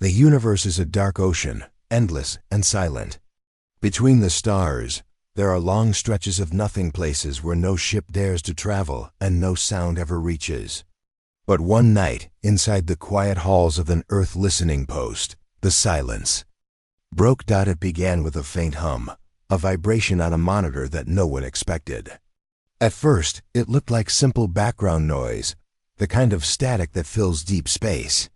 The universe is a dark ocean, endless and silent. Between the stars, there are long stretches of nothing, places where no ship dares to travel and no sound ever reaches. But one night, inside the quiet halls of an Earth listening post, the silence broke. It began with a faint hum, a vibration on a monitor that no one expected. At first, it looked like simple background noise, the kind of static that fills deep space.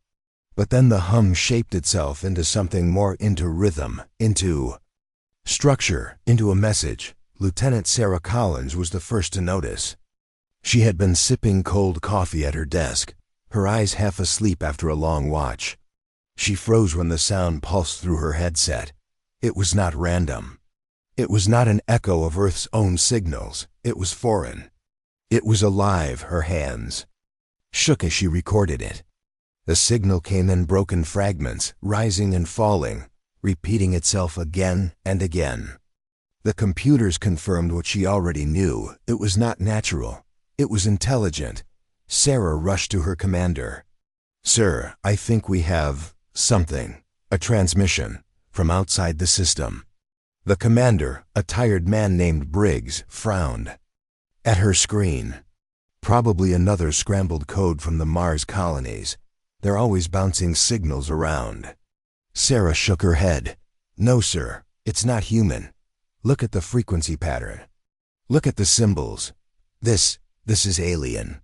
But then the hum shaped itself into something more, into rhythm, into structure, into a message. Lieutenant Sarah Collins was the first to notice. She had been sipping cold coffee at her desk, her eyes half asleep after a long watch. She froze when the sound pulsed through her headset. It was not random. It was not an echo of Earth's own signals. It was foreign. It was alive. Her hands shook as she recorded it. The signal came in broken fragments, rising and falling, repeating itself again and again. The computers confirmed what she already knew. It was not natural. It was intelligent. Sarah rushed to her commander. "Sir, I think we have something, a transmission, from outside the system." The commander, a tired man named Briggs, frowned at her screen. Probably another scrambled code from the Mars colonies. They're always bouncing signals around. Sarah shook her head. "No, sir, it's not human. Look at the frequency pattern. Look at the symbols. This is alien."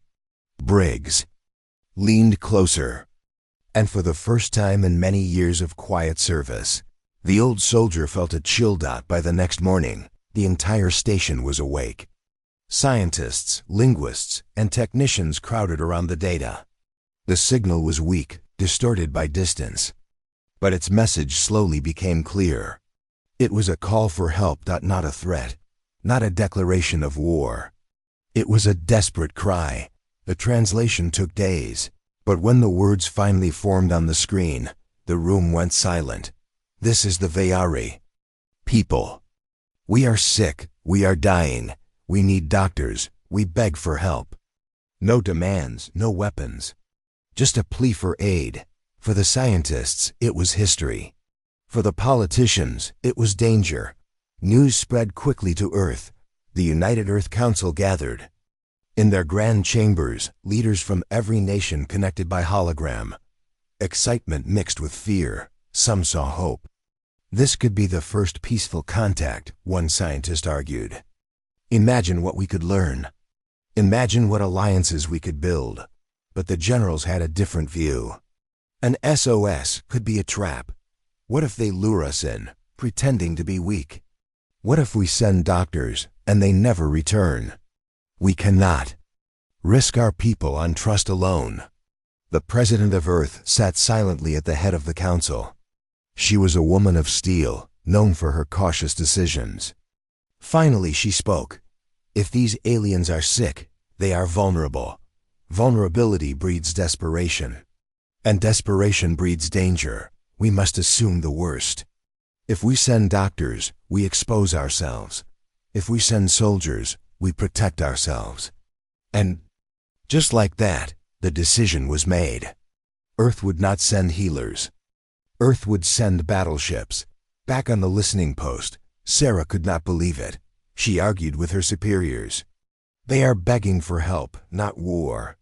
Briggs leaned closer, and for the first time in many years of quiet service, the old soldier felt a chill. By the next morning, the entire station was awake. Scientists, linguists, and technicians crowded around the data. The signal was weak, distorted by distance, but its message slowly became clear. It was a call for help, not a threat, not a declaration of war. It was a desperate cry. The translation took days, but when the words finally formed on the screen, the room went silent. "This is the Vayari people. We are sick, we are dying, we need doctors, we beg for help." No demands, no weapons, just a plea for aid. For the scientists, it was history. For the politicians, it was danger. News spread quickly to Earth. The United Earth Council gathered. In their grand chambers, leaders from every nation connected by hologram. Excitement mixed with fear. Some saw hope. This could be the first peaceful contact, one scientist argued. Imagine what we could learn. Imagine what alliances we could build. But the generals had a different view. An SOS could be a trap. What if they lure us in, pretending to be weak? What if we send doctors, and they never return? We cannot risk our people on trust alone. The President of Earth sat silently at the head of the council. She was a woman of steel, known for her cautious decisions. Finally she spoke. "If these aliens are sick, they are vulnerable. Vulnerability breeds desperation. And desperation breeds danger. We must assume the worst. If we send doctors, we expose ourselves. If we send soldiers, we protect ourselves." And just like that, the decision was made. Earth would not send healers. Earth would send battleships. Back on the listening post, Sarah could not believe it. She argued with her superiors. "They are begging for help, not war.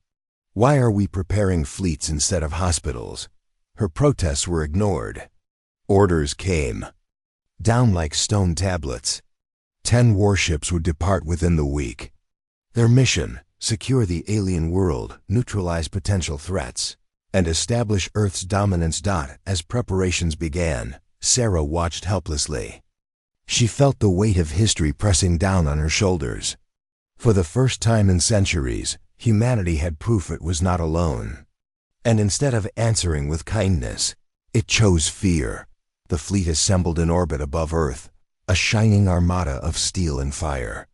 Why are we preparing fleets instead of hospitals?" Her protests were ignored. Orders came down like stone tablets. 10 warships would depart within the week. Their mission: secure the alien world, neutralize potential threats, and establish Earth's dominance. As preparations began, Sarah watched helplessly. She felt the weight of history pressing down on her shoulders. For the first time in centuries, humanity had proof it was not alone. And instead of answering with kindness, it chose fear. The fleet assembled in orbit above Earth, a shining armada of steel and fire.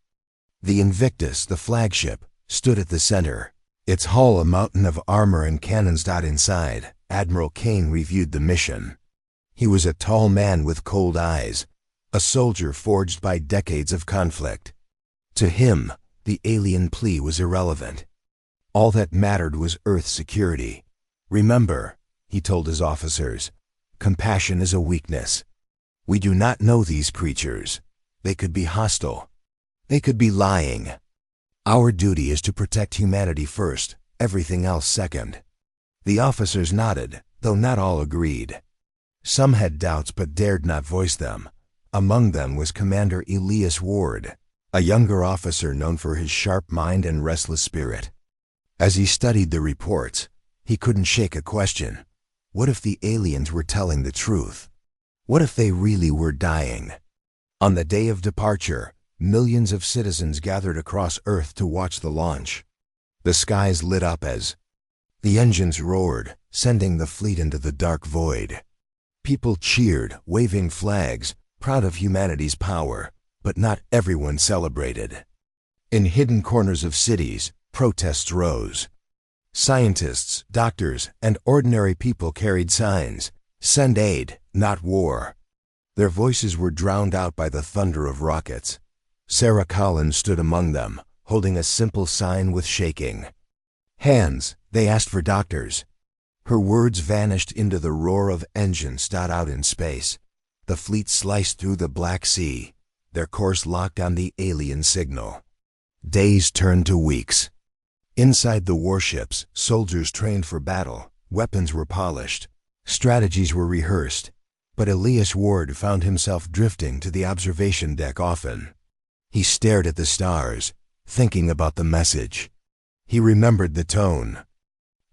The Invictus, the flagship, stood at the center, its hull a mountain of armor and cannons. Inside, Admiral Kane reviewed the mission. He was a tall man with cold eyes, a soldier forged by decades of conflict. To him, the alien plea was irrelevant. All that mattered was Earth's security. "Remember," he told his officers, compassion is a weakness. We do not know these creatures. They could be hostile. They could be lying. Our duty is to protect humanity first, everything else second." The officers nodded, though not all agreed. Some had doubts but dared not voice them. Among them was Commander Elias Ward, a younger officer known for his sharp mind and restless spirit. As he studied the reports, he couldn't shake a question. What if the aliens were telling the truth? What if they really were dying? On the day of departure, millions of citizens gathered across Earth to watch the launch. The skies lit up as the engines roared, sending the fleet into the dark void. People cheered, waving flags, proud of humanity's power, but not everyone celebrated. In hidden corners of cities, protests rose. Scientists, doctors, and ordinary people carried signs, "Send aid, not war." Their voices were drowned out by the thunder of rockets. Sarah Collins stood among them, holding a simple sign with shaking hands. They asked for doctors. Her words vanished into the roar of engines out in space. The fleet sliced through the Black Sea, their course locked on the alien signal. Days turned to weeks. Inside the warships, soldiers trained for battle, weapons were polished, strategies were rehearsed, but Elias Ward found himself drifting to the observation deck often. He stared at the stars, thinking about the message. He remembered the tone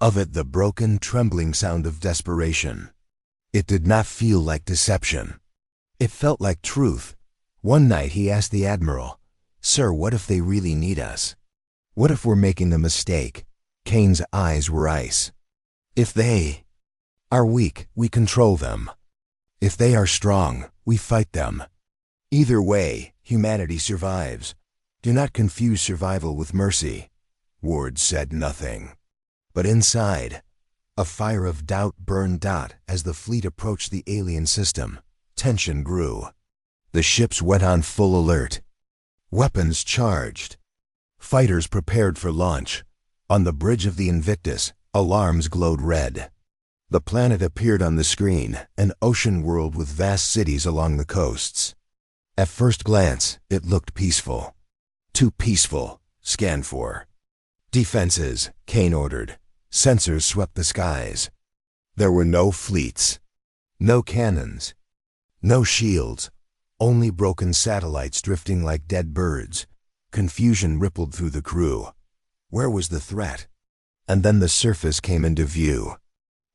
of it, the broken, trembling sound of desperation. It did not feel like deception. It felt like truth. One night he asked the Admiral, "Sir, what if they really need us? What if we're making a mistake?" Kane's eyes were ice. "If they are weak, we control them. If they are strong, we fight them. Either way, humanity survives. Do not confuse survival with mercy." Ward said nothing. But inside, a fire of doubt burned out as the fleet approached the alien system. Tension grew. The ships went on full alert. Weapons charged. Fighters prepared for launch. On the bridge of the Invictus, alarms glowed red. The planet appeared on the screen, an ocean world with vast cities along the coasts. At first glance, it looked peaceful. Too peaceful. Scan for defenses, Kane ordered. Sensors swept the skies. There were no fleets, no cannons, no shields, only broken satellites drifting like dead birds. Confusion rippled through the crew. Where was the threat? And then the surface came into view.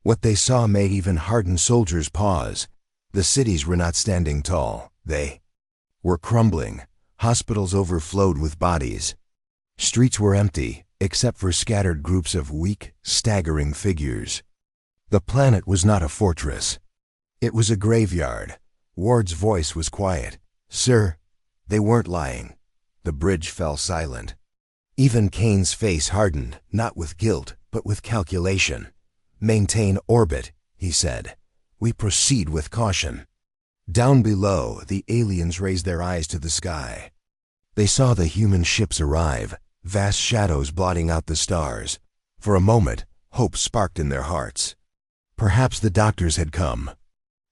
What they saw made even hardened soldiers pause. The cities were not standing tall. They were crumbling. Hospitals overflowed with bodies. Streets were empty, except for scattered groups of weak, staggering figures. The planet was not a fortress. It was a graveyard. Ward's voice was quiet. "Sir, they weren't lying." The bridge fell silent. Even Kane's face hardened, not with guilt, but with calculation. "Maintain orbit," he said. "We proceed with caution." Down below, the aliens raised their eyes to the sky. They saw the human ships arrive, vast shadows blotting out the stars. For a moment, hope sparked in their hearts. Perhaps the doctors had come.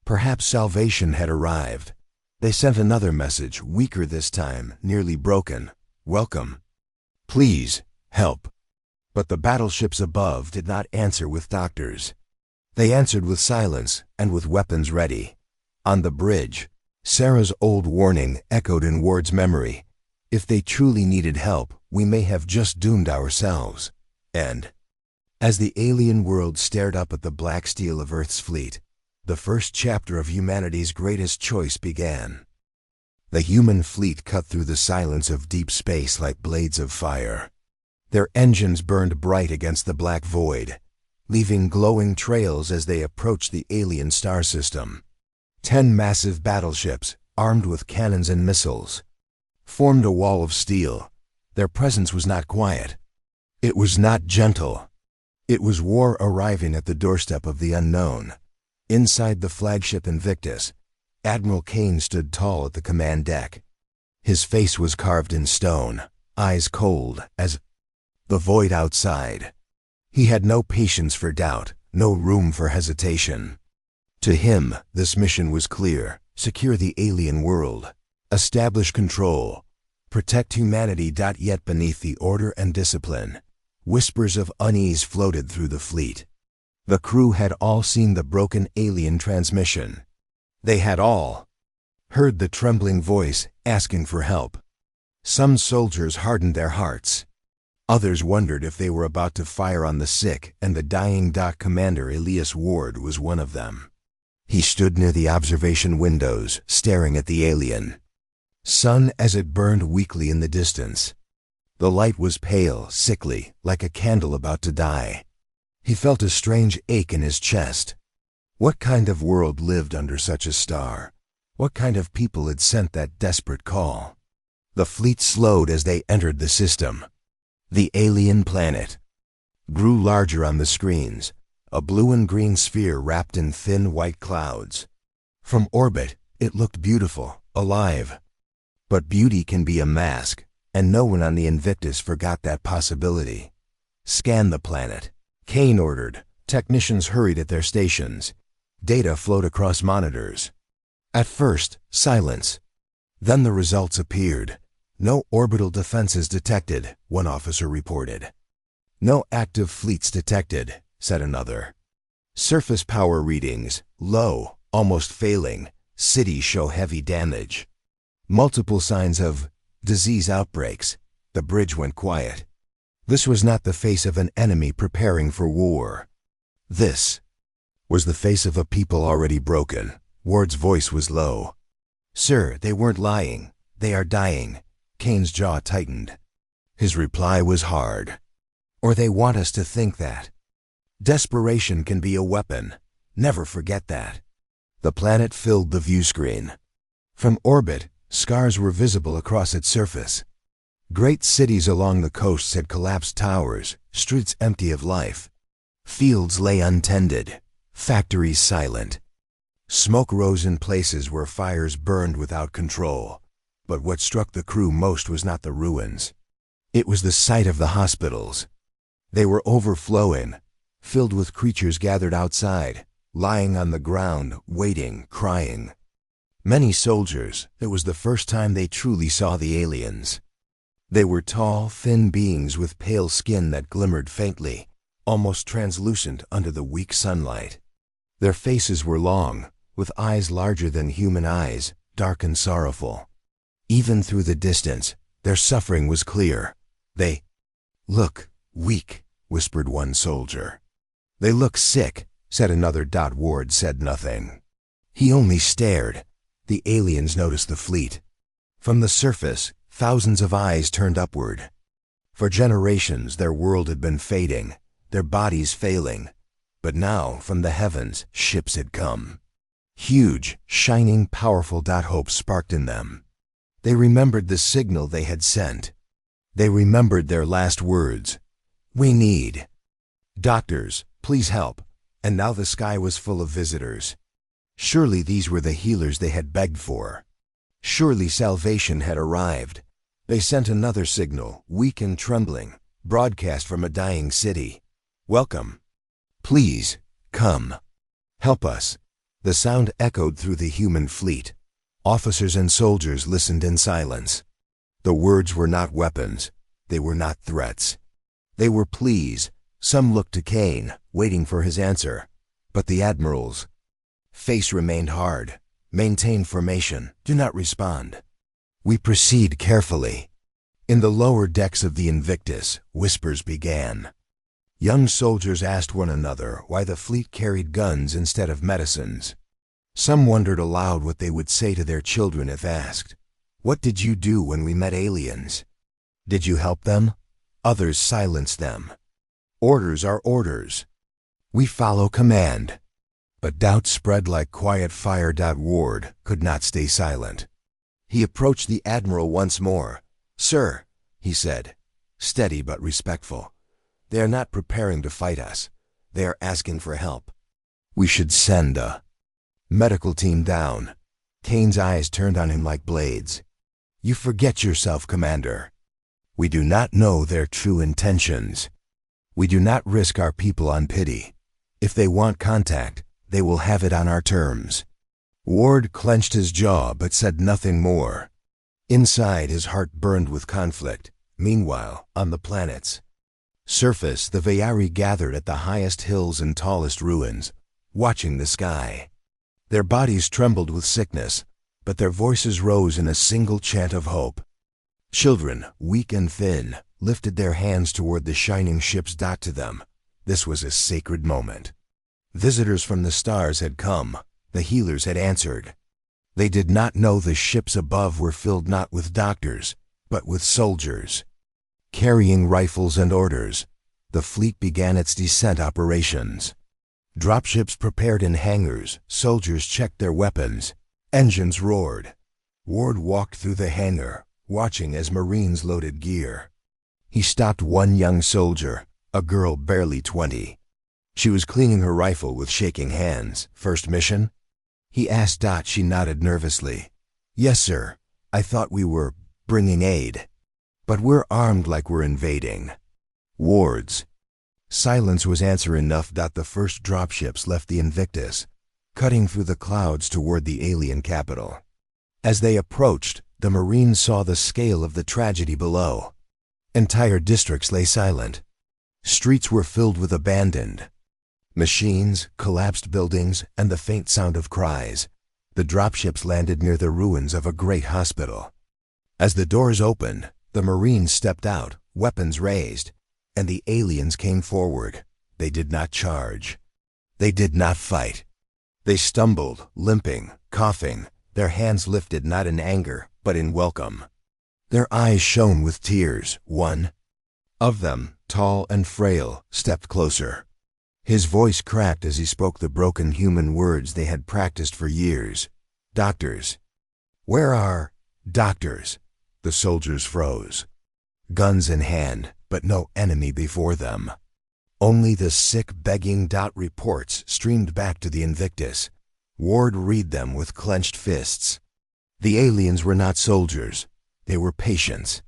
Perhaps salvation had arrived. They sent another message, weaker this time, nearly broken. "Welcome. Please, help." But the battleships above did not answer with doctors. They answered with silence and with weapons ready. On the bridge, Sarah's old warning echoed in Ward's memory. If they truly needed help, we may have just doomed ourselves. And as the alien world stared up at the black steel of Earth's fleet, the first chapter of humanity's greatest choice began. The human fleet cut through the silence of deep space like blades of fire. Their engines burned bright against the black void, leaving glowing trails as they approached the alien star system. 10 massive battleships, armed with cannons and missiles, formed a wall of steel. Their presence was not quiet. It was not gentle. It was war arriving at the doorstep of the unknown. Inside the flagship Invictus, Admiral Kane stood tall at the command deck. His face was carved in stone, eyes cold as the void outside. He had no patience for doubt, no room for hesitation. To him, this mission was clear: secure the alien world, establish control, protect humanity. Yet beneath the order and discipline, whispers of unease floated through the fleet. The crew had all seen the broken alien transmission. They had all heard the trembling voice asking for help. Some soldiers hardened their hearts. Others wondered if they were about to fire on the sick and the dying. Commander Elias Ward was one of them. He stood near the observation windows, staring at the alien sun as it burned weakly in the distance. The light was pale, sickly, like a candle about to die. He felt a strange ache in his chest. What kind of world lived under such a star? What kind of people had sent that desperate call? The fleet slowed as they entered the system. The alien planet grew larger on the screens, a blue and green sphere wrapped in thin white clouds. From orbit, it looked beautiful, alive. But beauty can be a mask, and no one on the Invictus forgot that possibility. Scan the planet, Kane ordered. Technicians hurried at their stations. Data flowed across monitors. At first, silence. Then the results appeared. No orbital defenses detected, one officer reported. No active fleets detected, said another. Surface power readings, low, almost failing. Cities show heavy damage. Multiple signs of disease outbreaks. The bridge went quiet. This was not the face of an enemy preparing for war. This was the face of a people already broken. Ward's voice was low. Sir, they weren't lying. They are dying. Kane's jaw tightened. His reply was hard. Or they want us to think that. Desperation can be a weapon. Never forget that. The planet filled the view screen. From orbit, scars were visible across its surface. Great cities along the coasts had collapsed towers, streets empty of life. Fields lay untended, factories silent. Smoke rose in places where fires burned without control. But what struck the crew most was not the ruins. It was the sight of the hospitals. They were overflowing, filled with creatures gathered outside, lying on the ground, waiting, crying. Many soldiers, it was the first time they truly saw the aliens. They were tall, thin beings with pale skin that glimmered faintly, almost translucent under the weak sunlight. Their faces were long, with eyes larger than human eyes, dark and sorrowful. Even through the distance, their suffering was clear. They look weak, whispered one soldier. They look sick, said another. Ward said nothing. He only stared. The aliens noticed the fleet. From the surface, thousands of eyes turned upward. For generations, their world had been fading, their bodies failing. But now, from the heavens, ships had come. Huge, shining, powerful. Hope sparked in them. They remembered the signal they had sent. They remembered their last words. We need doctors, please help. And now the sky was full of visitors. Surely these were the healers they had begged for. Surely salvation had arrived. They sent another signal, weak and trembling, broadcast from a dying city. Welcome. Please, come. Help us. The sound echoed through the human fleet. Officers and soldiers listened in silence. The words were not weapons. They were not threats. They were pleas. Some looked to Kane, waiting for his answer. But the admiral's face remained hard. Maintain formation. Do not respond. We proceed carefully. In the lower decks of the Invictus, whispers began. Young soldiers asked one another why the fleet carried guns instead of medicines. Some wondered aloud what they would say to their children if asked. What did you do when we met aliens? Did you help them? Others silenced them. Orders are orders. We follow command. But doubt spread like quiet fire. Ward could not stay silent. He approached the admiral once more. Sir, he said, steady but respectful. They are not preparing to fight us. They are asking for help. We should send a medical team down. Kane's eyes turned on him like blades. You forget yourself, Commander. We do not know their true intentions. We do not risk our people on pity. If they want contact, They will have it on our terms. Ward clenched his jaw but said nothing more. Inside, his heart burned with conflict. Meanwhile, on the planet's surface, the Vayari gathered at the highest hills and tallest ruins, watching the sky. Their bodies trembled with sickness, but their voices rose in a single chant of hope. Children, weak and thin, lifted their hands toward the shining ships. To them, this was a sacred moment. Visitors from the stars had come. The healers had answered. They did not know the ships above were filled not with doctors, but with soldiers. Carrying rifles and orders, the fleet began its descent operations. Dropships prepared in hangars, soldiers checked their weapons, engines roared. Ward walked through the hangar, watching as Marines loaded gear. He stopped one young soldier, a girl barely 20. She was cleaning her rifle with shaking hands. "First mission?" he asked. She nodded nervously. "Yes, sir. I thought we were bringing aid. But we're armed like we're invading." Ward's silence was answer enough. The first dropships left the Invictus, cutting through the clouds toward the alien capital. As they approached, the Marines saw the scale of the tragedy below. Entire districts lay silent. Streets were filled with abandoned machines, collapsed buildings, and the faint sound of cries. The dropships landed near the ruins of a great hospital. As the doors opened, the Marines stepped out, weapons raised, and the aliens came forward. They did not charge. They did not fight. They stumbled, limping, coughing, their hands lifted not in anger, but in welcome. Their eyes shone with tears. One of them, tall and frail, stepped closer. His voice cracked as he spoke the broken human words they had practiced for years. "Doctors. Where are doctors?" The soldiers froze. Guns in hand, but no enemy before them. Only the sick begging. Reports streamed back to the Invictus. Ward read them with clenched fists. The aliens were not soldiers. They were patients.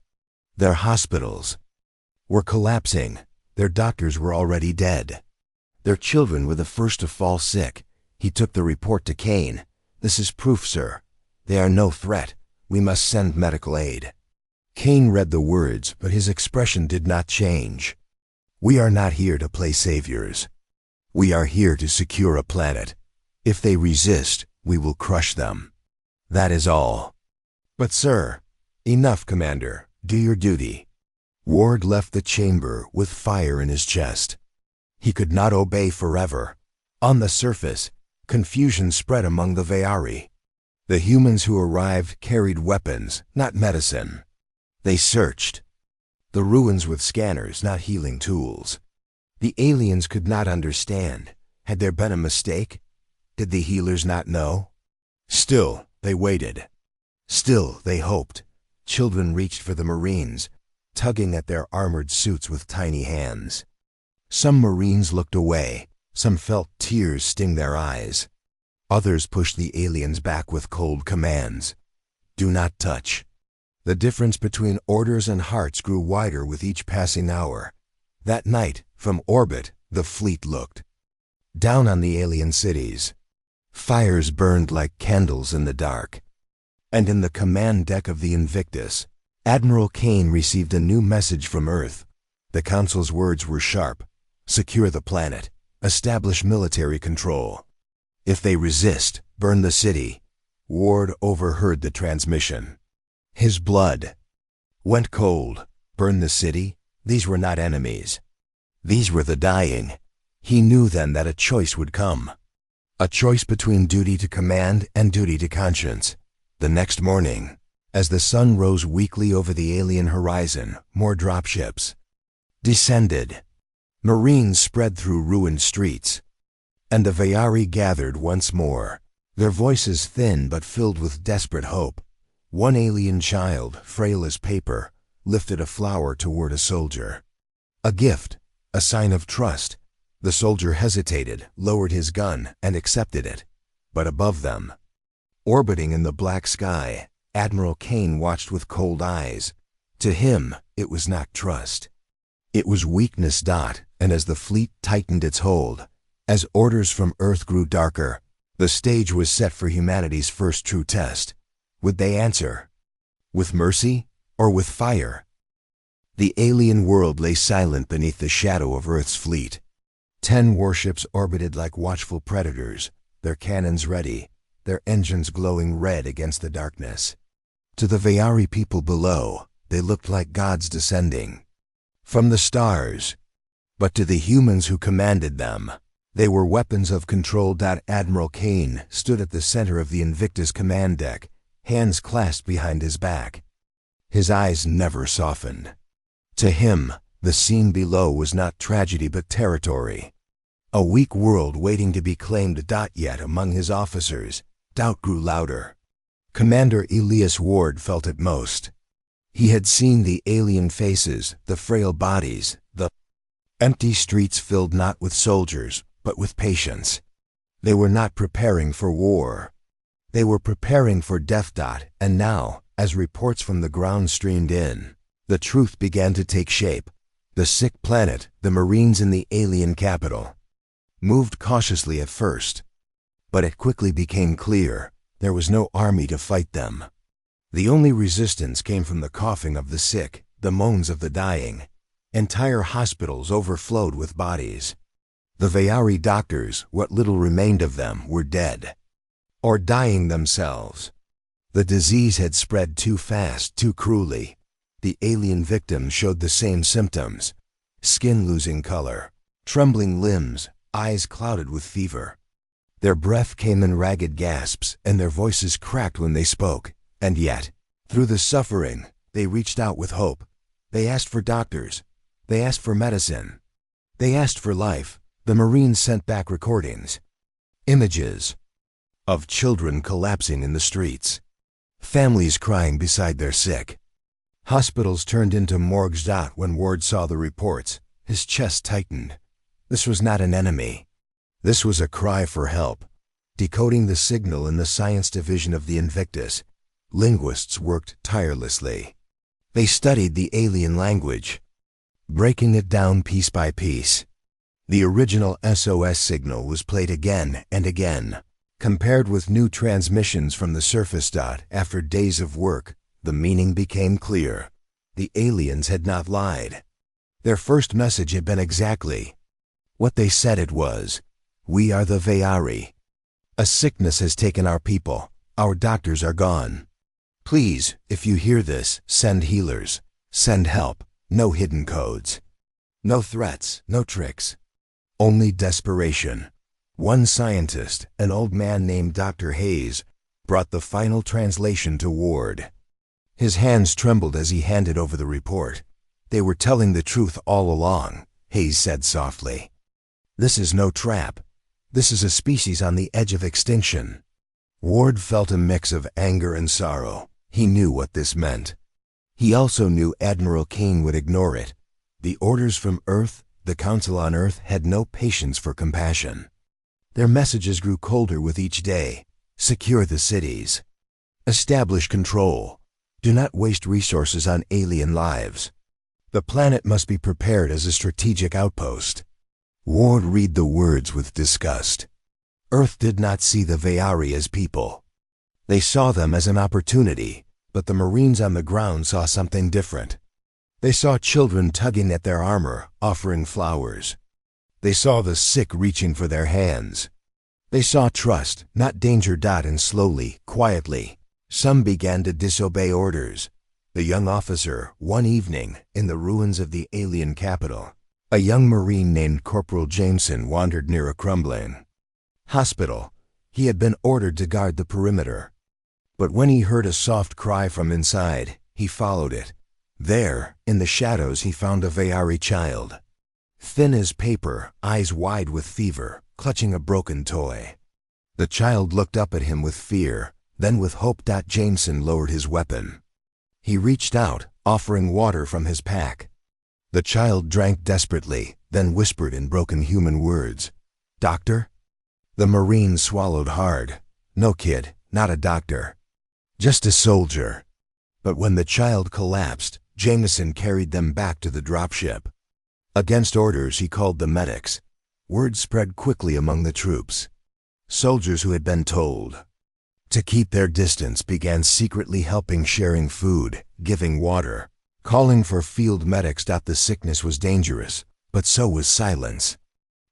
Their hospitals were collapsing. Their doctors were already dead. Their children were the first to fall sick. He took the report to Kane. "This is proof, sir. They are no threat. We must send medical aid." Kane read the words, but his expression did not change. "We are not here to play saviors. We are here to secure a planet. If they resist, we will crush them. That is all." "But sir—" "Enough, Commander. Do your duty." Ward left the chamber with fire in his chest. He could not obey forever. On the surface, confusion spread among the Vayari. The humans who arrived carried weapons, not medicine. They searched the ruins with scanners, not healing tools. The aliens could not understand. Had there been a mistake? Did the healers not know? Still, they waited. Still, they hoped. Children reached for the Marines, tugging at their armored suits with tiny hands. Some Marines looked away. Some felt tears sting their eyes. Others pushed the aliens back with cold commands. "Do not touch." The difference between orders and hearts grew wider with each passing hour. That night, from orbit, the fleet looked down on the alien cities. Fires burned like candles in the dark. And in the command deck of the Invictus, Admiral Kane received a new message from Earth. The Council's words were sharp. "Secure the planet. Establish military control. If they resist, burn the city." Ward overheard the transmission. His blood went cold. Burn the city? These were not enemies. These were the dying. He knew then that a choice would come. A choice between duty to command and duty to conscience. The next morning, as the sun rose weakly over the alien horizon, more dropships descended. Marines spread through ruined streets. And the Vayari gathered once more, their voices thin but filled with desperate hope. One alien child, frail as paper, lifted a flower toward a soldier. A gift, a sign of trust. The soldier hesitated, lowered his gun, and accepted it. But above them, orbiting in the black sky, Admiral Kane watched with cold eyes. To him, it was not trust. It was weakness. And as the fleet tightened its hold, As orders from Earth grew darker, the stage was set for humanity's first true test. Would they answer? With mercy or with fire? The alien world lay silent beneath the shadow of Earth's fleet. 10 warships orbited like watchful predators, their cannons ready, their engines glowing red against the darkness. To the Vayari people below, they looked like gods descending from the stars. But to the humans who commanded them, they were weapons of control. Admiral Kane stood at the center of the Invictus command deck, hands clasped behind his back. His eyes never softened. To him, the scene below was not tragedy but territory. A weak world waiting to be claimed. Yet among his officers, doubt grew louder. Commander Elias Ward felt it most. He had seen the alien faces, the frail bodies, the empty streets filled not with soldiers, but with patience. They were not preparing for war. They were preparing for death. And now, as reports from the ground streamed in, the truth began to take shape. The sick planet, the Marines in the alien capital, moved cautiously at first. But it quickly became clear there was no army to fight them. The only resistance came from the coughing of the sick, the moans of the dying. Entire hospitals overflowed with bodies. The Vayari doctors, what little remained of them, were dead. Or dying themselves. The disease had spread too fast, too cruelly. The alien victims showed the same symptoms: skin losing color, trembling limbs, eyes clouded with fever. Their breath came in ragged gasps, and their voices cracked when they spoke. And yet, through the suffering, they reached out with hope. They asked for doctors. They asked for medicine. They asked for life. The Marines sent back recordings, images of children collapsing in the streets, families crying beside their sick. Hospitals turned into morgues. When Ward saw the reports, his chest tightened. This was not an enemy. This was a cry for help. Decoding the signal in the science division of the Invictus, linguists worked tirelessly. They studied the alien language, breaking it down piece by piece. The original SOS signal was played again and again, compared with new transmissions from the surface. After days of work, the meaning became clear. The aliens had not lied. Their first message had been exactly what they said it was. We are the Vayari. A sickness has taken our people. Our doctors are gone. Please, if you hear this, send healers. Send help. No hidden codes. No threats, no tricks. Only desperation. One scientist, an old man named Dr. Hayes, brought the final translation to Ward. His hands trembled as he handed over the report. They were telling the truth all along, Hayes said softly. This is no trap. This is a species on the edge of extinction. Ward felt a mix of anger and sorrow. He knew what this meant. He also knew Admiral Kane would ignore it. The orders from Earth, the Council on Earth, had no patience for compassion. Their messages grew colder with each day. Secure the cities. Establish control. Do not waste resources on alien lives. The planet must be prepared as a strategic outpost. Ward read the words with disgust. Earth did not see the Vayari as people. They saw them as an opportunity, but the Marines on the ground saw something different. They saw children tugging at their armor, offering flowers. They saw the sick reaching for their hands. They saw trust, not danger. And slowly, quietly, some began to disobey orders. The young officer, one evening, in the ruins of the alien capital, a young Marine named Corporal Jameson wandered near a crumbling hospital. He had been ordered to guard the perimeter. But when he heard a soft cry from inside, he followed it. There, in the shadows, he found a Vayari child. Thin as paper, eyes wide with fever, clutching a broken toy. The child looked up at him with fear, then with hope. Jameson lowered his weapon. He reached out, offering water from his pack. The child drank desperately, then whispered in broken human words, "Doctor?" The Marine swallowed hard. No kid, not a doctor. Just a soldier. But when the child collapsed, Jameson carried them back to the dropship. Against orders, he called the medics. Word spread quickly among the troops. Soldiers who had been told to keep their distance began secretly helping, sharing food, giving water, calling for field medics. The sickness was dangerous, but so was silence.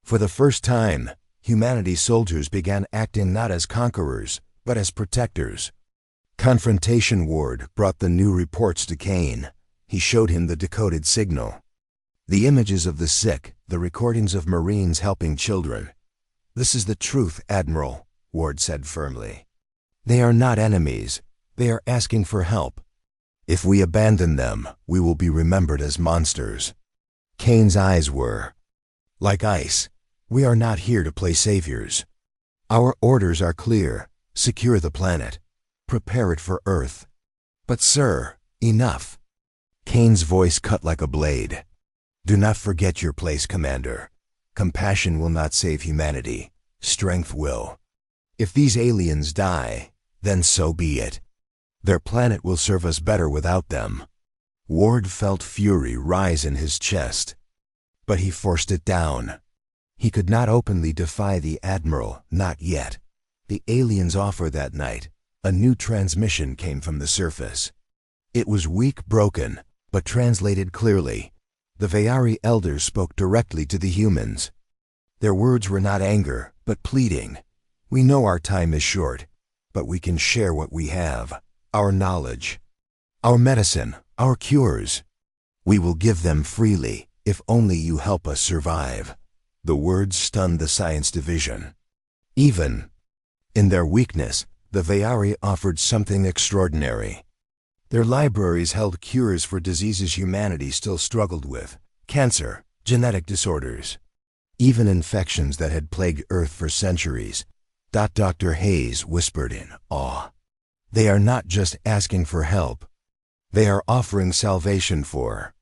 For the first time, humanity's soldiers began acting not as conquerors, but as protectors. Confrontation. Ward brought the new reports to Kane. He showed him the decoded signal. The images of the sick, the recordings of Marines helping children. "This is the truth, Admiral," Ward said firmly. "They are not enemies. They are asking for help. If we abandon them, we will be remembered as monsters." Kane's eyes were like ice. "We are not here to play saviors. Our orders are clear. Secure the planet. Prepare it for Earth." "But sir, enough." Kane's voice cut like a blade. "Do not forget your place, Commander. Compassion will not save humanity. Strength will. If these aliens die, then so be it. Their planet will serve us better without them." Ward felt fury rise in his chest, but he forced it down. He could not openly defy the Admiral, not yet. The aliens' offer that night, a new transmission came from the surface. It was weak, broken, but translated clearly. The Vayari elders spoke directly to the humans. Their words were not anger, but pleading. "We know our time is short, but we can share what we have, our knowledge, our medicine, our cures. We will give them freely, if only you help us survive." The words stunned the science division. Even in their weakness, the Vayari offered something extraordinary. Their libraries held cures for diseases humanity still struggled with: cancer, genetic disorders, even infections that had plagued Earth for centuries. Dr. Hayes whispered in awe. "They are not just asking for help. They are offering salvation for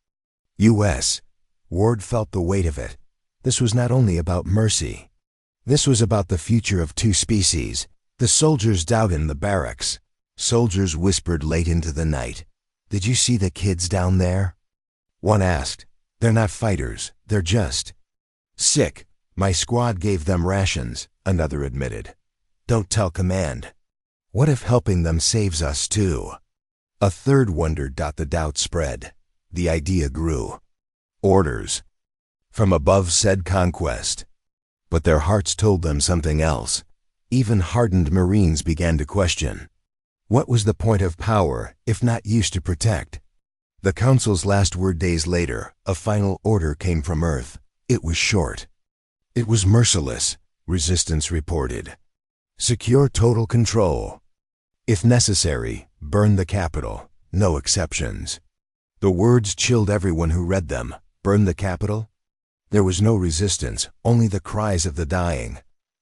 U.S." Ward felt the weight of it. This was not only about mercy. This was about the future of two species. The soldiers doubted in the barracks. Soldiers whispered late into the night, "Did you see the kids down there?" One asked, "They're not fighters, they're just sick. My squad gave them rations," another admitted. "Don't tell command. What if helping them saves us too?" A third wondered. The doubt spread. The idea grew. Orders from above said conquest. But their hearts told them something else. Even hardened Marines began to question. What was the point of power, if not used to protect? The Council's last word. Days later, a final order came from Earth. It was short. It was merciless. Resistance reported. Secure total control. If necessary, burn the capital. No exceptions. The words chilled everyone who read them. Burn the capital? There was no resistance, only the cries of the dying.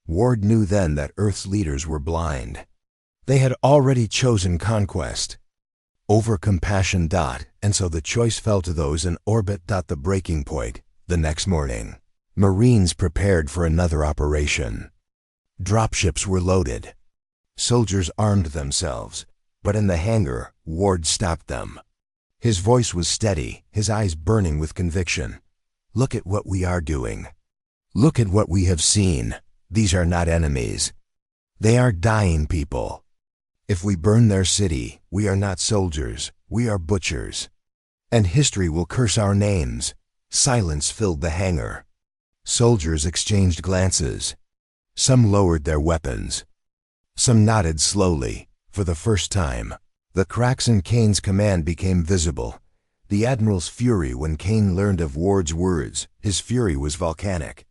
Ward knew then that Earth's leaders were blind. They had already chosen conquest over compassion. And so the choice fell to those in orbit. The breaking point. The next morning, Marines prepared for another operation. Dropships were loaded. Soldiers armed themselves, but in the hangar, Ward stopped them. His voice was steady, his eyes burning with conviction. "Look at what we are doing. Look at what we have seen. These are not enemies. They are dying people. If we burn their city, we are not soldiers, we are butchers. And history will curse our names." Silence filled the hangar. Soldiers exchanged glances. Some lowered their weapons. Some nodded slowly. For the first time, the cracks in Kane's command became visible. The Admiral's fury when Kane learned of Ward's words, his fury was volcanic.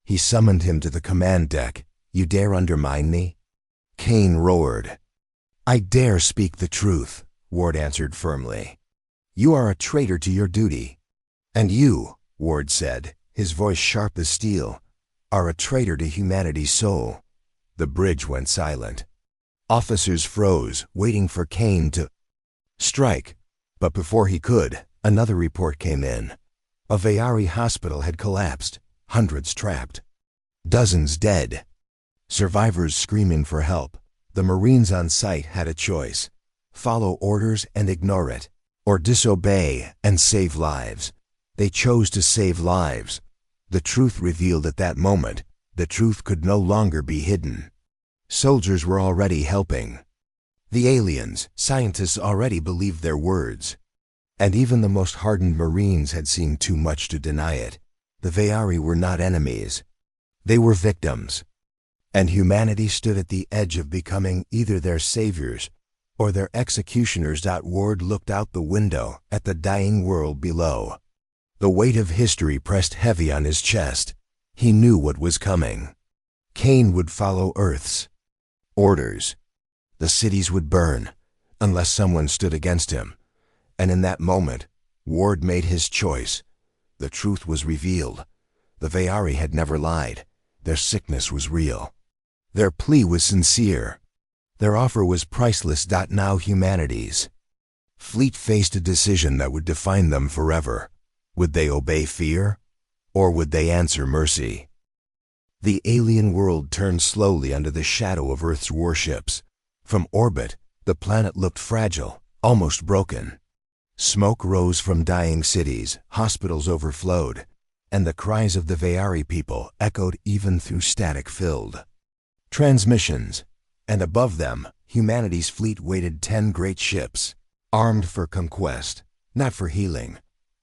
He summoned him to the command deck. "You dare undermine me?" Kane roared. "I dare speak the truth," Ward answered firmly. "You are a traitor to your duty. And you," Ward said, his voice sharp as steel, "are a traitor to humanity's soul." The bridge went silent. Officers froze, waiting for Kane to strike. But before he could, another report came in. A Vayari hospital had collapsed, hundreds trapped, dozens dead, survivors screaming for help. The Marines on site had a choice: follow orders and ignore it, or disobey and save lives. They chose to save lives. The truth revealed at that moment. The truth could no longer be hidden. Soldiers were already helping. The aliens, scientists already believed their words. And even the most hardened Marines had seen too much to deny it. The Ve'ari were not enemies. They were victims. And humanity stood at the edge of becoming either their saviors or their executioners. Ward looked out the window at the dying world below. The weight of history pressed heavy on his chest. He knew what was coming. Cain would follow Earth's orders. The cities would burn, unless someone stood against him. And in that moment, Ward made his choice. The truth was revealed. The Ve'ari had never lied. Their sickness was real. Their plea was sincere. Their offer was priceless. Now humanity's fleet faced a decision that would define them forever. Would they obey fear, or would they answer mercy? The alien world turned slowly under the shadow of Earth's warships. From orbit, the planet looked fragile, almost broken. Smoke rose from dying cities, hospitals overflowed, and the cries of the Ve'ari people echoed even through static-filled transmissions. And above them, humanity's fleet waited 10 great ships, armed for conquest, not for healing.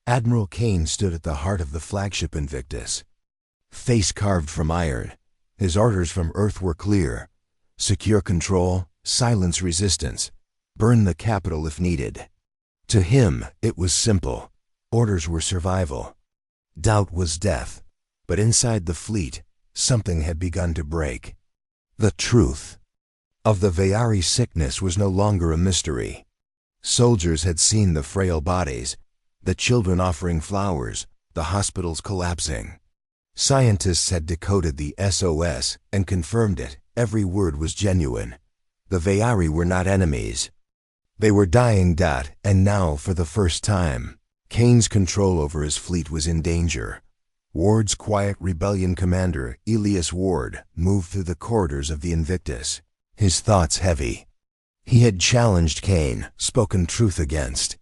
Admiral Cain stood at the heart of the flagship Invictus. Face carved from iron, his orders from Earth were clear. Secure control, silence resistance, burn the capital if needed. To him, it was simple. Orders were survival. Doubt was death. But inside the fleet, something had begun to break. The truth of the Ve'ari sickness was no longer a mystery. Soldiers had seen the frail bodies, the children offering flowers, the hospitals collapsing. Scientists had decoded the SOS and confirmed it. Every word was genuine. The Ve'ari were not enemies. They were dying. And now, for the first time, Cain's control over his fleet was in danger. Ward's quiet rebellion commander, Elias Ward, moved through the corridors of the Invictus, his thoughts heavy. He had challenged Cain, spoken truth against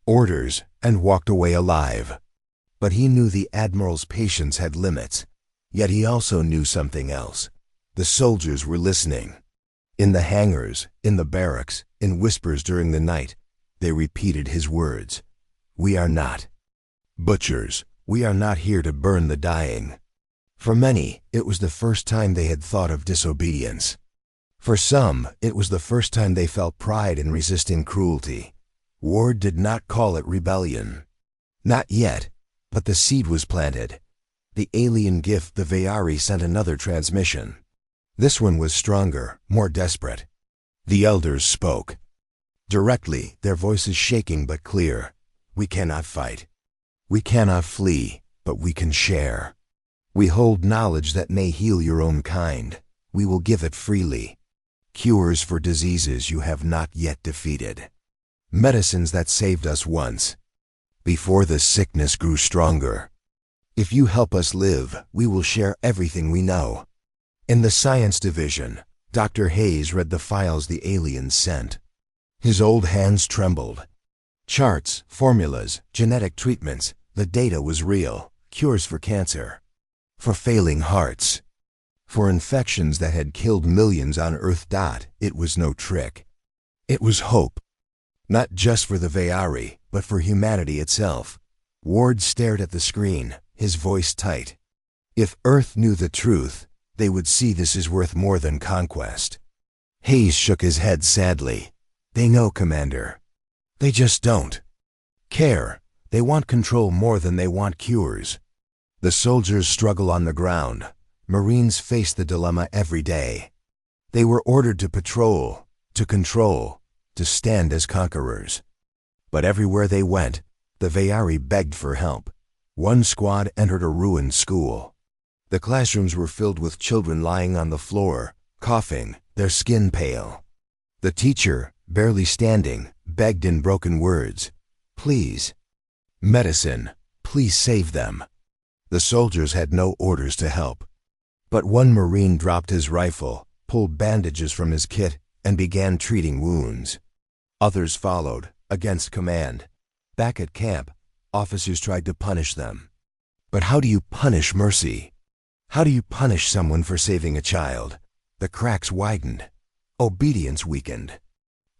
orders, and walked away alive. But he knew the Admiral's patience had limits. Yet he also knew something else. The soldiers were listening. In the hangars, in the barracks, in whispers during the night, they repeated his words. We are not butchers. We are not here to burn the dying. For many, it was the first time they had thought of disobedience. For some, it was the first time they felt pride in resisting cruelty. Ward did not call it rebellion. Not yet, but the seed was planted. The alien gift, the Ve'ari, sent another transmission. This one was stronger, more desperate. The elders spoke. Directly, their voices shaking but clear. We cannot fight. We cannot flee, but we can share. We hold knowledge that may heal your own kind. We will give it freely. Cures for diseases you have not yet defeated. Medicines that saved us once, before the sickness grew stronger. If you help us live, we will share everything we know. In the science division, Dr. Hayes read the files the aliens sent. His old hands trembled. Charts, formulas, genetic treatments, the data was real. Cures for cancer, for failing hearts, for infections that had killed millions on Earth. It was no trick. It was hope. Not just for the Ve'ari, but for humanity itself. Ward stared at the screen, his voice tight. If Earth knew the truth, they would see this is worth more than conquest. Hayes shook his head sadly. They know, Commander. They just don't care. They want control more than they want cures. The soldiers struggle on the ground. Marines face the dilemma every day. They were ordered to patrol, to control, to stand as conquerors. But everywhere they went, the Ve'ari begged for help. One squad entered a ruined school. The classrooms were filled with children lying on the floor, coughing, their skin pale. The teacher, barely standing, begged in broken words, "Please. Medicine, please save them." The soldiers had no orders to help. But one Marine dropped his rifle, pulled bandages from his kit, and began treating wounds. Others followed, against command. Back at camp, officers tried to punish them. But how do you punish mercy? How do you punish someone for saving a child? The cracks widened. Obedience weakened.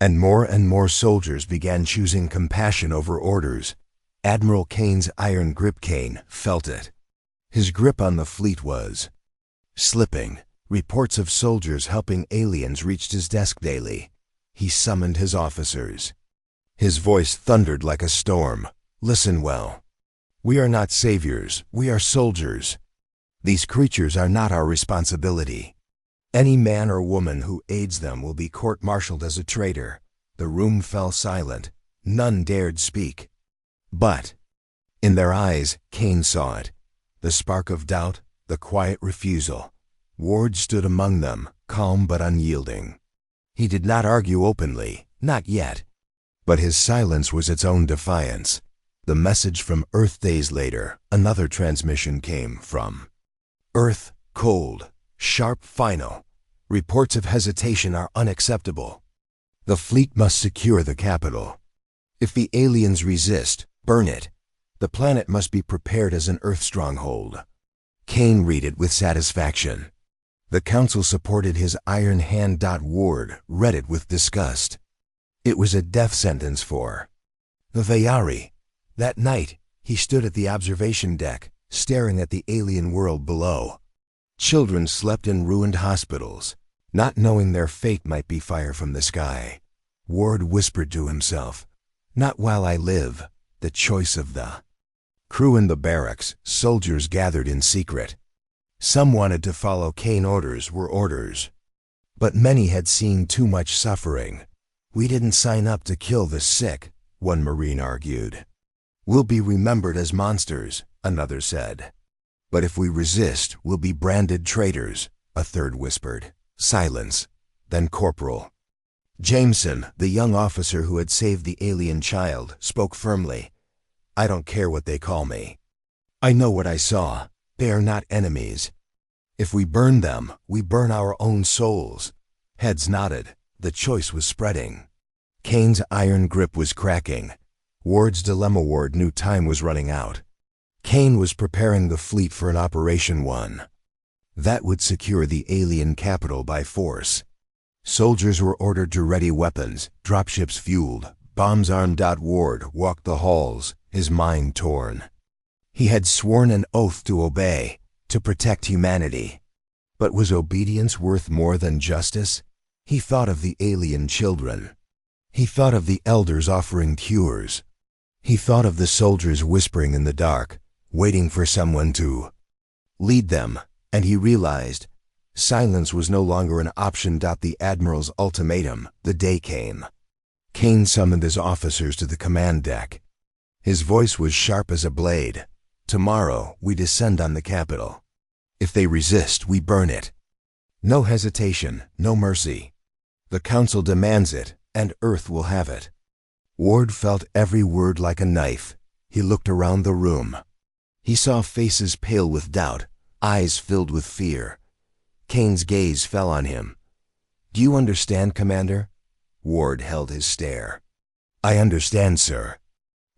And more soldiers began choosing compassion over orders. Admiral Kane's iron grip. Kane felt it. His grip on the fleet was slipping. Reports of soldiers helping aliens reached his desk daily. He summoned his officers. His voice thundered like a storm. Listen well. We are not saviors. We are soldiers. These creatures are not our responsibility. Any man or woman who aids them will be court-martialed as a traitor. The room fell silent. None dared speak. But in their eyes, Kane saw it. The spark of doubt, the quiet refusal. Ward stood among them, calm but unyielding. He did not argue openly, not yet. But his silence was its own defiance. The message from Earth. Days later, another transmission came from Earth. Cold, sharp, final. Reports of hesitation are unacceptable. The fleet must secure the capital. If the aliens resist, burn it. The planet must be prepared as an Earth stronghold. Kane read it with satisfaction. The council supported his iron hand. Ward read it with disgust. It was a death sentence for the Vayari. That night, he stood at the observation deck, staring at the alien world below. Children slept in ruined hospitals, not knowing their fate might be fire from the sky. Ward whispered to himself, "Not while I live, the choice of the crew." In the barracks, soldiers gathered in secret. Some wanted to follow Kane. Orders were orders. But many had seen too much suffering. "We didn't sign up to kill the sick," one Marine argued. "We'll be remembered as monsters," another said. "But if we resist, we'll be branded traitors," a third whispered. Silence. Then Corporal Jameson, the young officer who had saved the alien child, spoke firmly. "I don't care what they call me. I know what I saw. They are not enemies. If we burn them, we burn our own souls." Heads nodded. The choice was spreading. Kane's iron grip was cracking. Ward's dilemma. Ward knew time was running out. Kane was preparing the fleet for an Operation 1. That would secure the alien capital by force. Soldiers were ordered to ready weapons, dropships fueled, bombs armed. Ward walked the halls, his mind torn. He had sworn an oath to obey, to protect humanity. But was obedience worth more than justice? He thought of the alien children. He thought of the elders offering cures. He thought of the soldiers whispering in the dark, waiting for someone to lead them, and he realized silence was no longer an option. The Admiral's ultimatum. The day came. Kane summoned his officers to the command deck. His voice was sharp as a blade. "Tomorrow, we descend on the capital. If they resist, we burn it. No hesitation, no mercy. The Council demands it, and Earth will have it." Ward felt every word like a knife. He looked around the room. He saw faces pale with doubt, eyes filled with fear. Kane's gaze fell on him. "Do you understand, Commander?" Ward held his stare. "I understand, sir."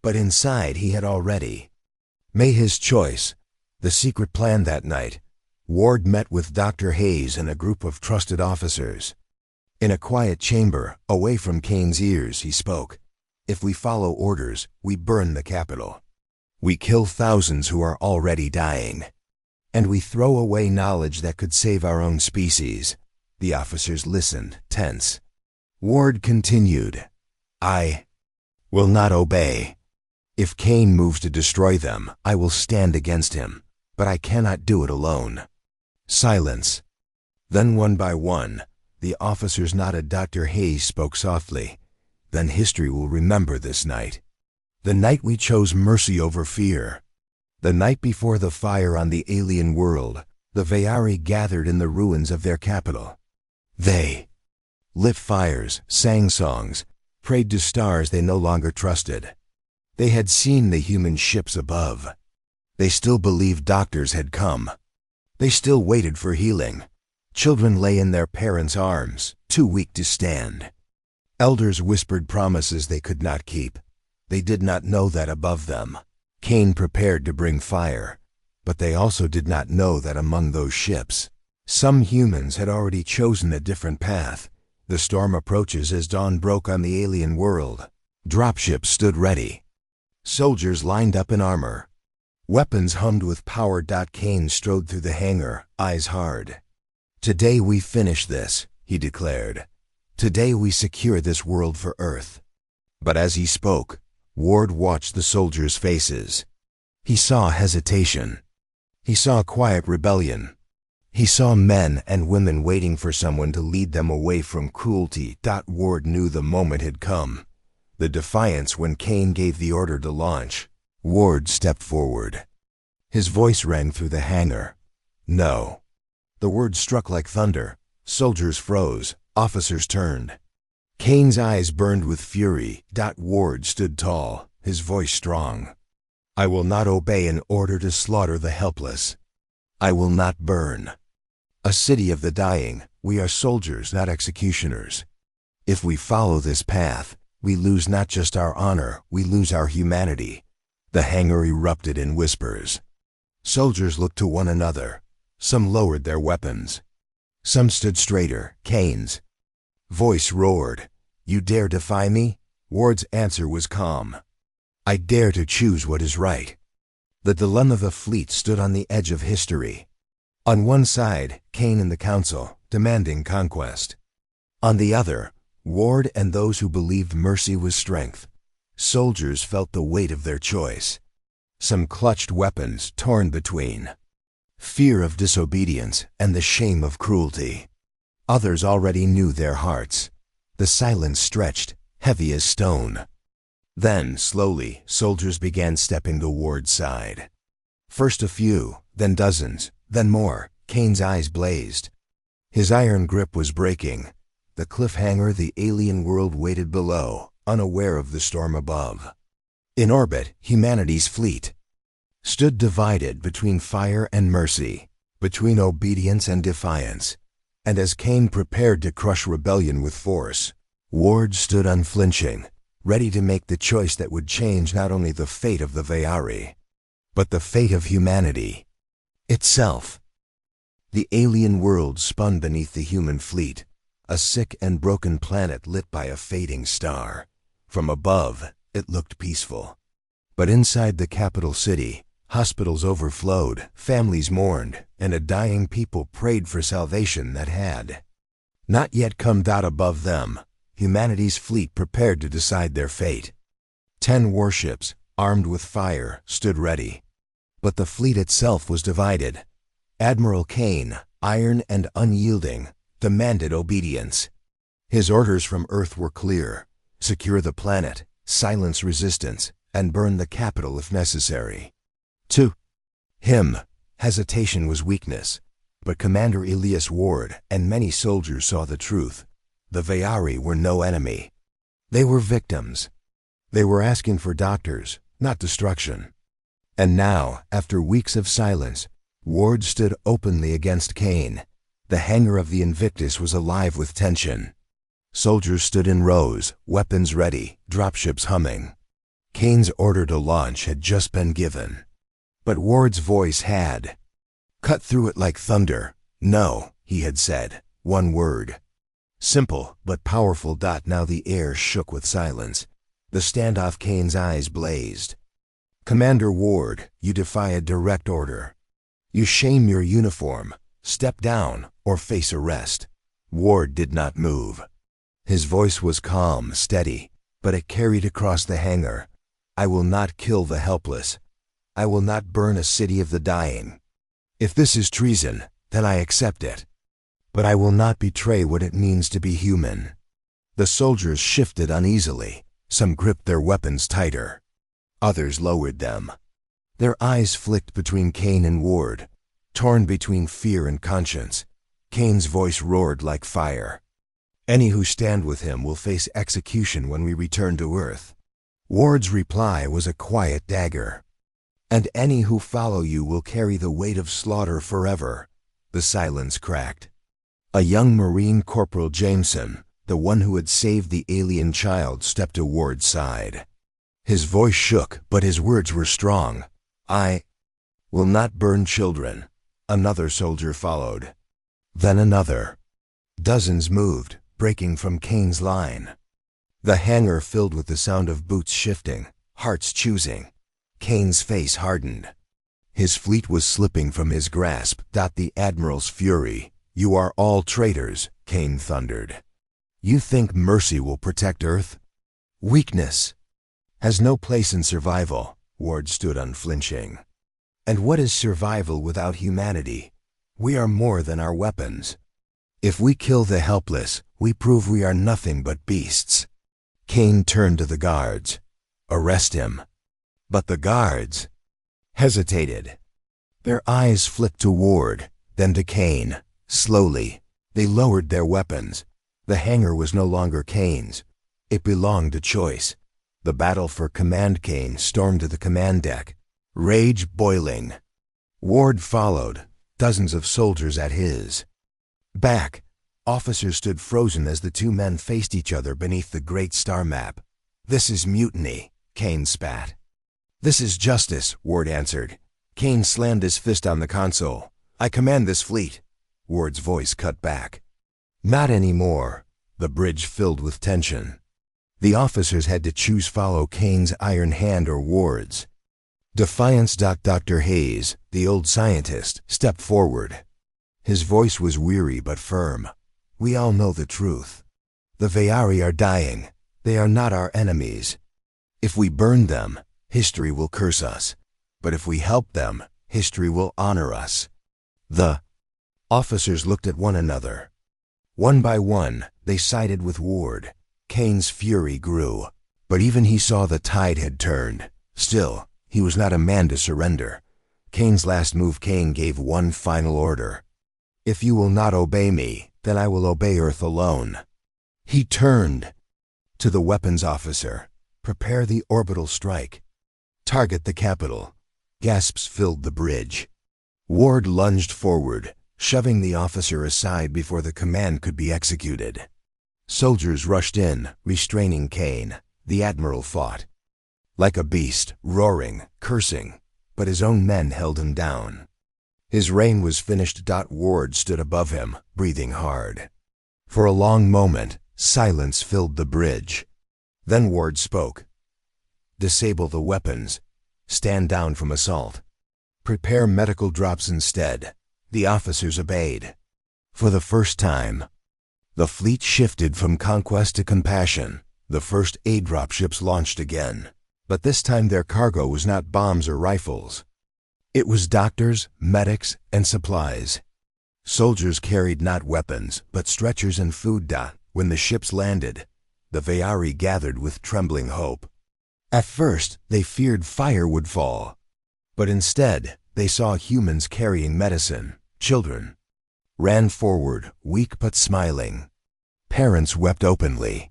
But inside he had already made his choice. The secret plan. That night, Ward met with Dr. Hayes and a group of trusted officers. In a quiet chamber, away from Kane's ears, he spoke. "If we follow orders, we burn the capital. We kill thousands who are already dying. And we throw away knowledge that could save our own species." The officers listened, tense. Ward continued, "I will not obey. If Kane moves to destroy them, I will stand against him, but I cannot do it alone." Silence. Then one by one, the officers nodded. Dr. Hayes spoke softly. "Then history will remember this night. The night we chose mercy over fear. The night before the fire on the alien world, the Vayari gathered in the ruins of their capital. They lit fires, sang songs, prayed to stars they no longer trusted. They had seen the human ships above. They still believed doctors had come. They still waited for healing. Children lay in their parents' arms, too weak to stand. Elders whispered promises they could not keep. They did not know that above them, Kane prepared to bring fire. But they also did not know that among those ships, some humans had already chosen a different path. The storm approaches as dawn broke on the alien world. Dropships stood ready. Soldiers lined up in armor. Weapons hummed with power. Kane strode through the hangar, eyes hard. "Today we finish this," he declared. "Today we secure this world for Earth." But as he spoke, Ward watched the soldiers' faces. He saw hesitation. He saw quiet rebellion. He saw men and women waiting for someone to lead them away from cruelty. Ward knew the moment had come. The defiance when Kane gave the order to launch. Ward stepped forward. His voice rang through the hangar. "No." The word struck like thunder. Soldiers froze. Officers turned. Kane's eyes burned with fury. Ward stood tall, his voice strong. "I will not obey an order to slaughter the helpless. I will not burn. A city of the dying, we are soldiers, not executioners. If we follow this path, we lose not just our honor, we lose our humanity." The hangar erupted in whispers. Soldiers looked to one another. Some lowered their weapons. Some stood straighter. Kane's voice roared. "You dare defy me?" Ward's answer was calm. "I dare to choose what is right." The dilemma of the fleet stood on the edge of history. On one side, Kane and the Council, demanding conquest. On the other, Ward and those who believed mercy was strength. Soldiers felt the weight of their choice. Some clutched weapons, torn between fear of disobedience and the shame of cruelty. Others already knew their hearts. The silence stretched, heavy as stone. Then, slowly, soldiers began stepping to Ward's side. First a few, then dozens, then more. Kane's eyes blazed. His iron grip was breaking. The cliffhanger, the alien world waited below, unaware of the storm above. In orbit, humanity's fleet stood divided between fire and mercy, between obedience and defiance. And as Kane prepared to crush rebellion with force, Ward stood unflinching, ready to make the choice that would change not only the fate of the Vayari, but the fate of humanity itself. The alien world spun beneath the human fleet, a sick and broken planet lit by a fading star. From above, it looked peaceful. But inside the capital city, hospitals overflowed, families mourned, and a dying people prayed for salvation that had not yet come. Above them, humanity's fleet prepared to decide their fate. 10 warships, armed with fire, stood ready. But the fleet itself was divided. Admiral Kane, iron and unyielding, demanded obedience. His orders from Earth were clear: secure the planet, silence resistance, and burn the capital if necessary. To him, hesitation was weakness. But Commander Elias Ward and many soldiers saw the truth. The Vayari were no enemy. They were victims. They were asking for doctors, not destruction. And now, after weeks of silence, Ward stood openly against Kane. The hangar of the Invictus was alive with tension. Soldiers stood in rows, weapons ready, dropships humming. Kane's order to launch had just been given. But Ward's voice had cut through it like thunder. "No," he had said, one word. Simple, but powerful. Now the air shook with silence. The standoff. Kane's eyes blazed. "Commander Ward, you defy a direct order. You shame your uniform. Step down or face arrest." Ward did not move. His voice was calm, steady, but it carried across the hangar. "I will not kill the helpless. I will not burn a city of the dying. If this is treason, then I accept it. But I will not betray what it means to be human." The soldiers shifted uneasily. Some gripped their weapons tighter. Others lowered them. Their eyes flicked between Kane and Ward, torn between fear and conscience. Kane's voice roared like fire. "Any who stand with him will face execution when we return to Earth." Ward's reply was a quiet dagger. "And any who follow you will carry the weight of slaughter forever." The silence cracked. A young Marine, Corporal Jameson, the one who had saved the alien child, stepped to Ward's side. His voice shook, but his words were strong. I will not burn children. Another soldier followed. Then another. Dozens moved, breaking from Kane's line. The hangar filled with the sound of boots shifting, hearts choosing. Kane's face hardened. His fleet was slipping from his grasp. The Admiral's fury. You are all traitors, Kane thundered. You think mercy will protect Earth? Weakness has no place in survival. Ward stood unflinching. And what is survival without humanity? We are more than our weapons. If we kill the helpless, we prove we are nothing but beasts. Kane turned to the guards. Arrest him. But the guards hesitated. Their eyes flicked to Ward, then to Kane. Slowly, they lowered their weapons. The hangar was no longer Kane's. It belonged to choice. The battle for command. Kane stormed to the command deck, rage boiling. Ward followed, dozens of soldiers at his back. Officers stood frozen as the two men faced each other beneath the great star map. This is mutiny, Kane spat. This is justice, Ward answered. Kane slammed his fist on the console. I command this fleet. Ward's voice cut back. Not anymore. The bridge filled with tension. The officers had to choose follow Kane's iron hand or Ward's. Defiance. Dr. Hayes, the old scientist, stepped forward. His voice was weary but firm. We all know the truth. The Vayari are dying. They are not our enemies. If we burn them, history will curse us. But if we help them, history will honor us. The officers looked at one another. One by one, they sided with Ward. Kane's fury grew, but even he saw the tide had turned. Still, he was not a man to surrender. Kane's last move. Kane gave one final order. If you will not obey me, then I will obey Earth alone. He turned to the weapons officer. Prepare the orbital strike. Target the capital. Gasps filled the bridge. Ward lunged forward, shoving the officer aside before the command could be executed. Soldiers rushed in, restraining Kane. The Admiral fought like a beast, roaring, cursing, but his own men held him down. His reign was finished. Ward stood above him, breathing hard. For a long moment, silence filled the bridge. Then Ward spoke. Disable the weapons. Stand down from assault. Prepare medical drops instead. The officers obeyed. For the first time, the fleet shifted from conquest to compassion. The first aid dropships launched again. But this time their cargo was not bombs or rifles. It was doctors, medics, and supplies. Soldiers carried not weapons, but stretchers and food. When the ships landed, the Vayari gathered with trembling hope. At first, they feared fire would fall. But instead, they saw humans carrying medicine. Children ran forward, weak but smiling. Parents wept openly.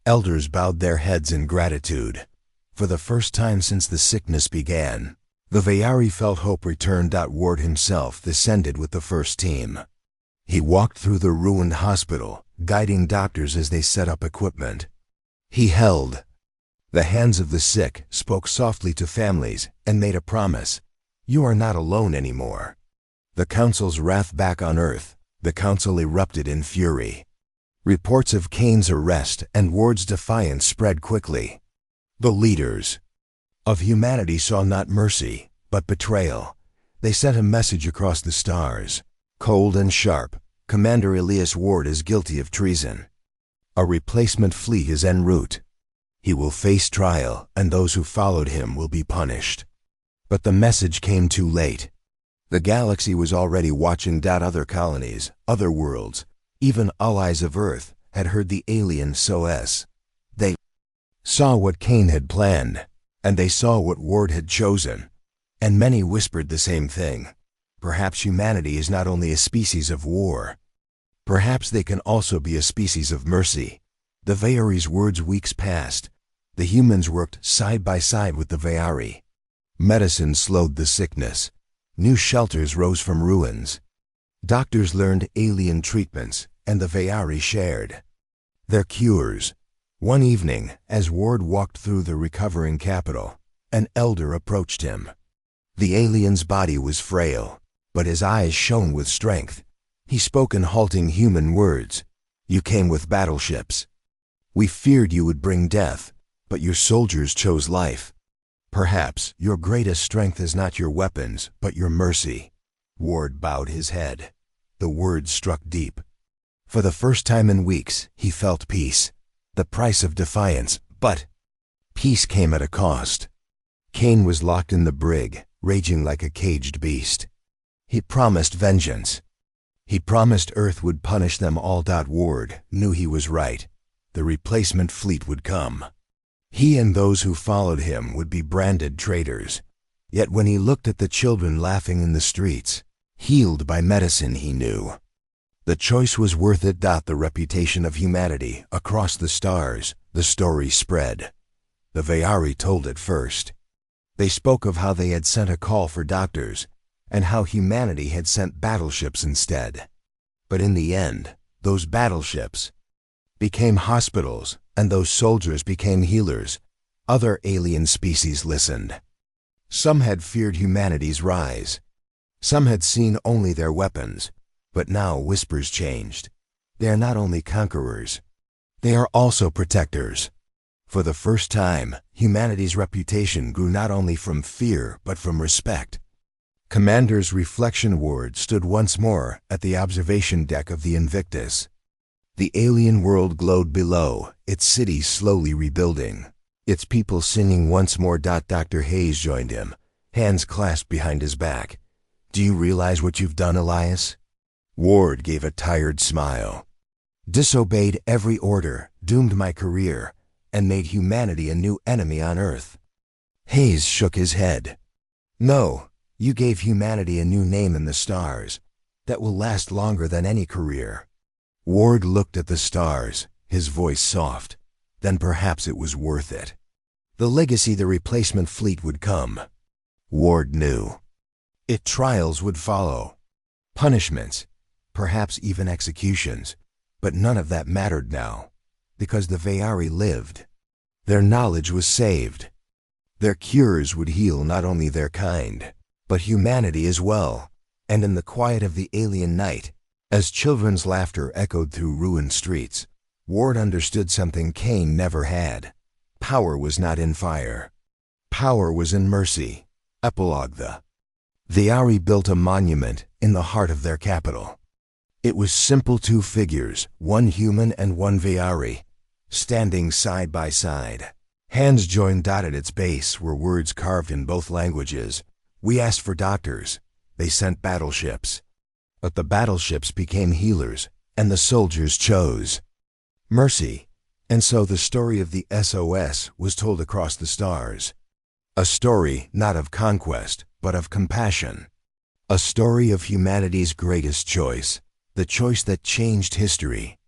Elders bowed their heads in gratitude. For the first time since the sickness began, the Vayari felt hope return. Ward himself descended with the first team. He walked through the ruined hospital, guiding doctors as they set up equipment. He held the hands of the sick, spoke softly to families, and made a promise. You are not alone anymore. The Council's wrath back on Earth. The Council erupted in fury. Reports of Kane's arrest and Ward's defiance spread quickly. The leaders of humanity saw not mercy, but betrayal. They sent a message across the stars. Cold and sharp, Commander Elias Ward is guilty of treason. A replacement fleet is en route. He will face trial, and those who followed him will be punished. But the message came too late. The galaxy was already watching. Other colonies, other worlds, even allies of Earth had heard the alien SOS. They saw what Kane had planned, and they saw what Ward had chosen. And many whispered the same thing. Perhaps humanity is not only a species of war. Perhaps they can also be a species of mercy. The Vayari's words. Weeks passed. The humans worked side by side with the Vayari. Medicine slowed the sickness. New shelters rose from ruins. Doctors learned alien treatments, and the Vayari shared their cures. One evening, as Ward walked through the recovering capital, an elder approached him. The alien's body was frail, but his eyes shone with strength. He spoke in halting human words. "You came with battleships. We feared you would bring death, but your soldiers chose life. Perhaps your greatest strength is not your weapons, but your mercy." Ward bowed his head. The words struck deep. For the first time in weeks, he felt peace, the price of defiance, but peace came at a cost. Kane was locked in the brig, raging like a caged beast. He promised vengeance. He promised Earth would punish them all. Ward knew he was right. The replacement fleet would come. He and those who followed him would be branded traitors. Yet when he looked at the children laughing in the streets, healed by medicine, he knew the choice was worth it. The reputation of humanity across the stars, the story spread. The Vayari told it first. They spoke of how they had sent a call for doctors, and how humanity had sent battleships instead. But in the end, those battleships became hospitals, and those soldiers became healers. Other alien species listened. Some had feared humanity's rise. Some had seen only their weapons. But now whispers changed. They are not only conquerors, they are also protectors. For the first time, humanity's reputation grew not only from fear, but from respect. Commander's reflection ward stood once more at the observation deck of the Invictus. The alien world glowed below, its cities slowly rebuilding, its people singing once more. Dr. Hayes joined him, hands clasped behind his back. "Do you realize what you've done, Elias?" Ward gave a tired smile. "Disobeyed every order, doomed my career, and made humanity a new enemy on Earth." Hayes shook his head. "No, you gave humanity a new name in the stars that will last longer than any career." Ward looked at the stars, his voice soft. Then perhaps it was worth it. The legacy the replacement fleet would come. Ward knew. Trials would follow. Punishments. Perhaps even executions, but none of that mattered now, because the Vayari lived. Their knowledge was saved. Their cures would heal not only their kind, but humanity as well. And in the quiet of the alien night, as children's laughter echoed through ruined streets, Ward understood something Kane never had. Power was not in fire. Power was in mercy. Epilogue. The Vayari built a monument in the heart of their capital. It was simple: two figures, one human and one Vayari, standing side by side. Hands joined. At its base were words carved in both languages. "We asked for doctors. They sent battleships. But the battleships became healers, and the soldiers chose mercy." And so the story of the SOS was told across the stars. A story not of conquest, but of compassion. A story of humanity's greatest choice. The choice that changed history.